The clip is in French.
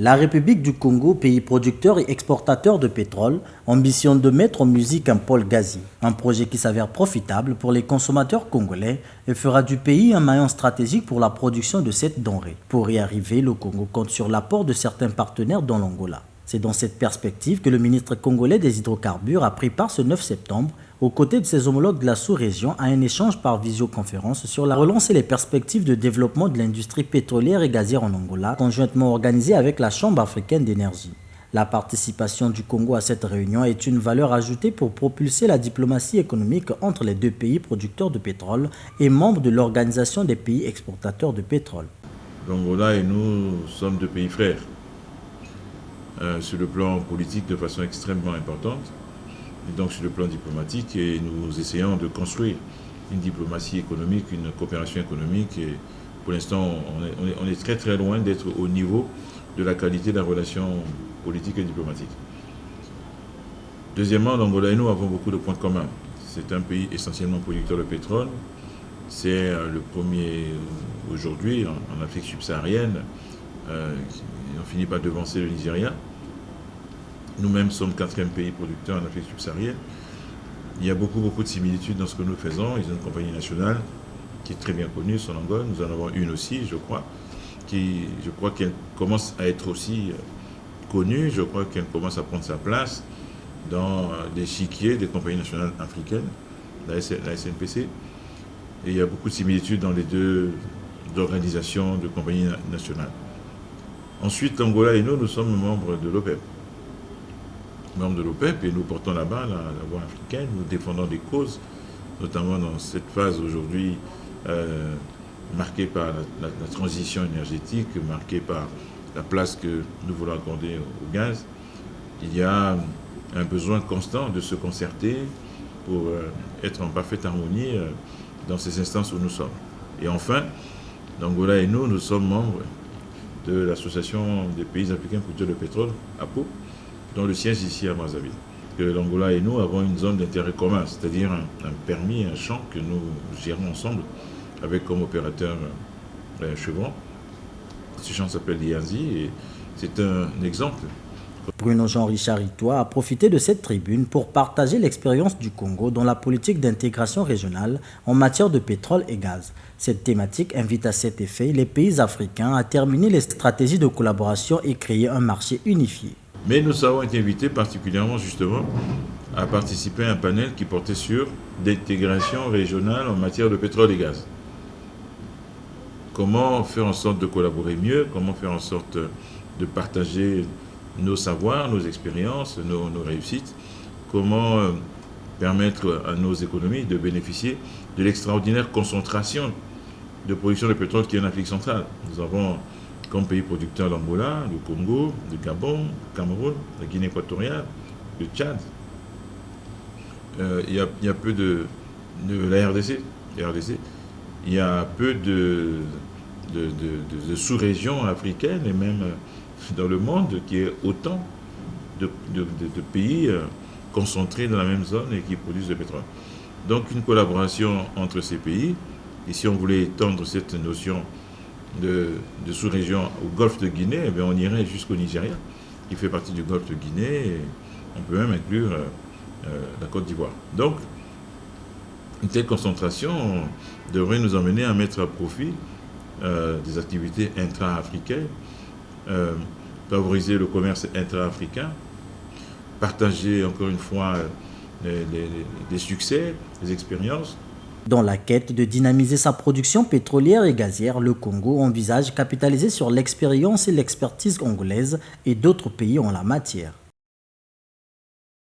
La République du Congo, pays producteur et exportateur de pétrole, ambitionne de mettre en musique un pôle gazier, un projet qui s'avère profitable pour les consommateurs congolais et fera du pays un maillon stratégique pour la production de cette denrée. Pour y arriver, le Congo compte sur l'apport de certains partenaires dans l'Angola. C'est dans cette perspective que le ministre congolais des hydrocarbures a pris part ce 9 septembre, aux côtés de ses homologues de la sous-région, à un échange par visioconférence sur la relance et les perspectives de développement de l'industrie pétrolière et gazière en Angola, conjointement organisée avec la Chambre africaine d'énergie. La participation du Congo à cette réunion est une valeur ajoutée pour propulser la diplomatie économique entre les deux pays producteurs de pétrole et membres de l'Organisation des pays exportateurs de pétrole. L'Angola et nous sommes deux pays frères. Sur le plan politique de façon extrêmement importante, et donc sur le plan diplomatique, et nous essayons de construire une diplomatie économique, une coopération économique, et pour l'instant on est très très loin d'être au niveau de la qualité de la relation politique et diplomatique. Deuxièmement, l'Angola et nous avons beaucoup de points communs. C'est un pays essentiellement producteur de pétrole, c'est le premier aujourd'hui en Afrique subsaharienne, on finit par devancer le Nigeria. Nous-mêmes sommes 4e pays producteur en Afrique subsaharienne. Il y a beaucoup de similitudes dans ce que nous faisons. Ils ont une compagnie nationale qui est très bien connue, Sonangol. Nous en avons une aussi, je crois, je crois qu'elle commence à être aussi connue. Je crois qu'elle commence à prendre sa place dans l'échiquier des compagnies nationales africaines, la SNPC. Et il y a beaucoup de similitudes dans les deux organisations de compagnies nationales. Ensuite, l'Angola et nous sommes membres de l'OPEP. Membres de l'OPEP, et nous portons là-bas la voix africaine, nous défendons des causes, notamment dans cette phase aujourd'hui marquée par la transition énergétique, marquée par la place que nous voulons accorder au gaz. Il y a un besoin constant de se concerter pour être en parfaite harmonie dans ces instances où nous sommes. Et enfin, l'Angola et nous sommes membres de l'Association des pays africains producteurs de pétrole, APO, dont le siège ici à Brazzaville. Que l'Angola et nous avons une zone d'intérêt commun, c'est-à-dire un permis, un champ que nous gérons ensemble avec comme opérateur Chevron. Ce champ s'appelle Lianzi et c'est un exemple. Bruno Jean-Richard Itoa a profité de cette tribune pour partager l'expérience du Congo dans la politique d'intégration régionale en matière de pétrole et gaz. Cette thématique invite à cet effet les pays africains à terminer les stratégies de collaboration et créer un marché unifié. Mais nous avons été invités particulièrement justement à participer à un panel qui portait sur l'intégration régionale en matière de pétrole et gaz. Comment faire en sorte de collaborer mieux, comment faire en sorte de partager nos savoirs, nos expériences, nos réussites, comment permettre à nos économies de bénéficier de l'extraordinaire concentration de production de pétrole qui est en Afrique centrale. Nous avons comme pays producteurs l'Angola, le Congo, le Gabon, le Cameroun, la Guinée équatoriale, le Tchad. Il y a peu de la RDC. Il y a peu de sous-régions africaines et même dans le monde qui est autant de pays concentrés dans la même zone et qui produisent du pétrole. Donc une collaboration entre ces pays, et si on voulait étendre cette notion de sous-région au golfe de Guinée, eh bien on irait jusqu'au Nigeria, qui fait partie du golfe de Guinée, et on peut même inclure la Côte d'Ivoire. Donc, une telle concentration devrait nous emmener à mettre à profit des activités intra-africaines, favoriser le commerce intra-africain, partager encore une fois des succès, des expériences. Dans la quête de dynamiser sa production pétrolière et gazière, le Congo envisage capitaliser sur l'expérience et l'expertise congolaise et d'autres pays en la matière.